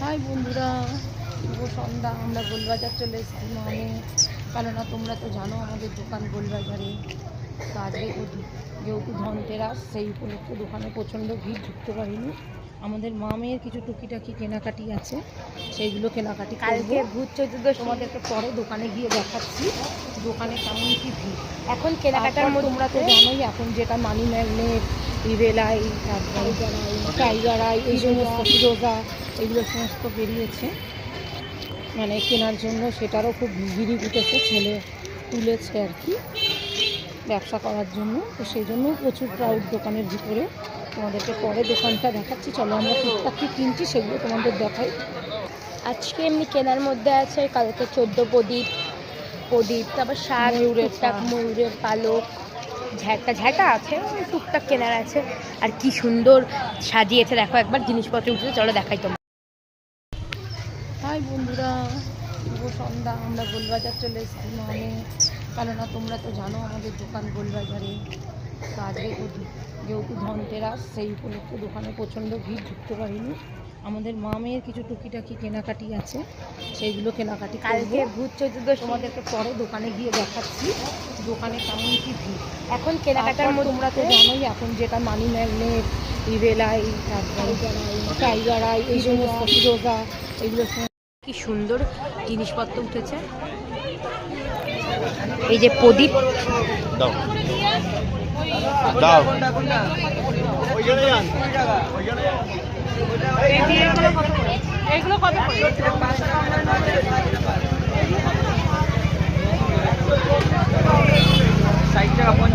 High বন্ধুরা, শুভ সন্ধ্যা। আমরা গোলবাজার চলে এসেছি মানে, কেননা তোমরা তো জানো আমাদের দোকান গোলবাজারে। তো আজকে যেহেতু ধনতেরাস, সেই উপলক্ষে দোকানে প্রচণ্ড ভিড়, ঢুকতে পারিনি। আমাদের মামের কিছু টুকিটাকি কেনাকাটি আছে, সেইগুলো কেনাকাটি কালকে ভূত চতুর্দশী। তোমাদেরকে পরে দোকানে গিয়ে দেখাচ্ছি দোকানে কেমন কি ভিড়। এখন কেনাকাটার তোমরা তো জানোই এখন যেটা মানি ম্যাগনেট, রিভেলাই, তারপরে টাইগার আই, এই সমস্ত ফিরোজা, এগুলো সমস্ত বেরিয়েছে মানে কেনার জন্য। সেটারও খুব ভিড়ি উঠেছে, ছেলে তুলেছে আর কি ব্যবসা করার জন্য। তো সেই জন্য প্রচুর ক্রাউড দোকানের ভিতরে। তোমাদেরকে পরে দোকানটা দেখাচ্ছি, চলো আমরা টুকটাক কি কিনছি সেগুলো তোমাদের দেখাই। আজকে এমনি কেনার মধ্যে আছে কালকে 14 প্রদীপ, তারপর শাক, টুকটাক ময়ূরের পালক, ঝ্যাঁটা আছে, টুকটাক কেনার আছে। আর কি সুন্দর সাজিয়েছে দেখো, একবার জিনিসপত্র উঠেছে, চলো দেখাই তোমার। হাই বন্ধুরা, শুভ সন্ধ্যা। আমরা গোলবাজার চলে এসেছি মানে, কেননা তোমরা তো জানো আমাদের দোকান গোলবাজারে। তো আজকে যেহেতু ধনতেরাস, সেই উপলক্ষে দোকানে প্রচণ্ড ভিড়, ঢুকতে পারিনি। আমাদের মামের কিছু টুকিটাকি কেনাকাটি আছে, সেইগুলো কেনাকাটি কালকে ভূত চতুর্দশী। তোমাদেরকে পরে দোকানে গিয়ে দেখাচ্ছি দোকানে কেমন কি ভিড়। এখন কেনাকাটার মধ্যে তোমরা তো জানোই এখন যেটা মানি ম্যাগনেট, রিভেলাই, তারপরে টাইগার আই, এই সমস্ত ফিরোজা, এগুলো কি সুন্দর জিনিসপত্র উঠেছে। এই যে প্রদীপ, দাও দাও এগুলো কত?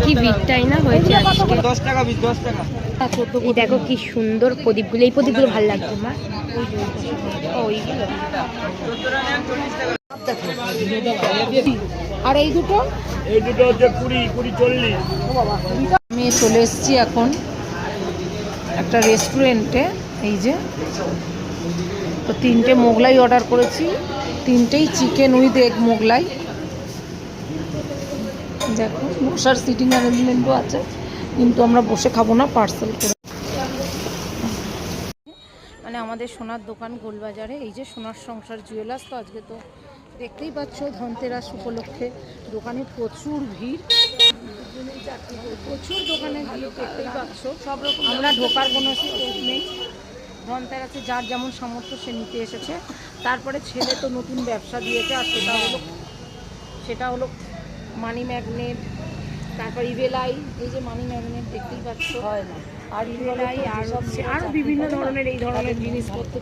কি ভিড়টাই না হয়েছে আজকে। 10 টাকা 10 টাকা। এই দেখো কি সুন্দর প্রদীপগুলো, এই প্রদীপগুলো ভালো লাগছে মা। ওইগুলো আর এই দুটো হচ্ছে 20 40। আমি চলে এসেছি এখন একটা রেস্টুরেন্টে। এই যে তো 3টে মোগলাই অর্ডার করেছি, 3টেই চিকেন উইথ এগ মোগলাই। দেখো বসার সিটিং অ্যারেঞ্জমেন্টও আছে, কিন্তু আমরা বসে খাবো না, পার্সেল করে। মানে আমাদের সোনার দোকান গোলবাজারে, এই যে সোনার সংসার জুয়েলার্স। তো আজকে তো দেখতেই পাচ্ছ ধনতেরাস উপলক্ষে দোকানে প্রচুর ভিড়, প্রচুর দোকানে ভিড় দেখতেই পাচ্ছ। সব রকম আমরা ঢোকার কোনো স্কোপ নেই। ধনতেরাসে যার যেমন সামর্থ্য সে নিতে এসেছে। তারপরে ছেলে তো নতুন ব্যবসা দিয়েছে, আর সেটা হলো মানি ম্যাগনেট, তারপর রিভেলাই, এই যে মানি ম্যাগনেট দেখতেই পাচ্ছ, আর রিভেলাই, আর আরও বিভিন্ন ধরনের এই ধরনের জিনিসপত্র